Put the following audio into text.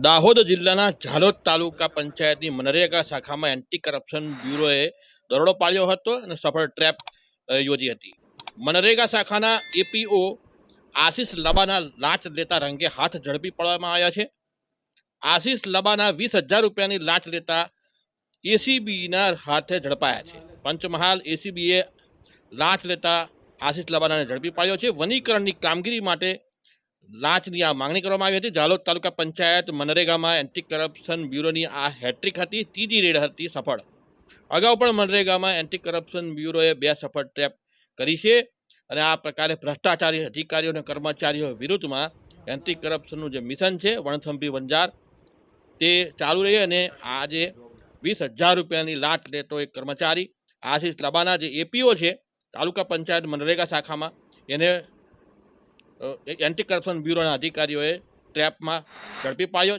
દાહોદ જિલ્લાના ઝાલોદ તાલુકા પંચાયતની મનરેગા શાખામાં એન્ટી કરપ્શન બ્યુરોએ દરોડો પાડ્યો હતો અને સફળ ટ્રેપ યોજી હતી. મનરેગા શાખાના એપીઓ આશિષ લબાના લાંચ લેતા રંગે હાથ ઝડપી પાડવામાં આવ્યા છે. આશિષ લબાના 20,000 રૂપિયાની લાંચ લેતા એસીબીના હાથે ઝડપાયા છે. પંચમહાલ એસીબીએ લાંચ લેતા આશિષ લબાનાને ઝડપી પાડ્યો છે. વનીકરણની કામગીરી માટે લાંચની આ માંગણી કરવામાં આવી હતી. ઝાલોદ તાલુકા પંચાયત મનરેગામાં એન્ટી કરપ્શન બ્યુરોની આ હેટ્રિક હતી. ત્રીજી રેડ હતી સફળ. અગાઉ પણ મનરેગામાં એન્ટી કરપ્શન બ્યુરોએ 2 સફળ ટ્રેપ કરી છે અને આ પ્રકારે ભ્રષ્ટાચારી અધિકારીઓ અને કર્મચારીઓ વિરુદ્ધમાં એન્ટી કરપ્શનનું જે મિશન છે વણથંભી વંજાર તે ચાલુ રહી અને આજે 20,000 રૂપિયાની લાંચ લેતો એક કર્મચારી આશિષ લબાના જે એપીઓ છે તાલુકા પંચાયત મનરેગા શાખામાં એને એન્ટી કરપ્શન બ્યુરોના અધિકારીઓએ ટ્રેપમાં ઝડપી પાડ્યો.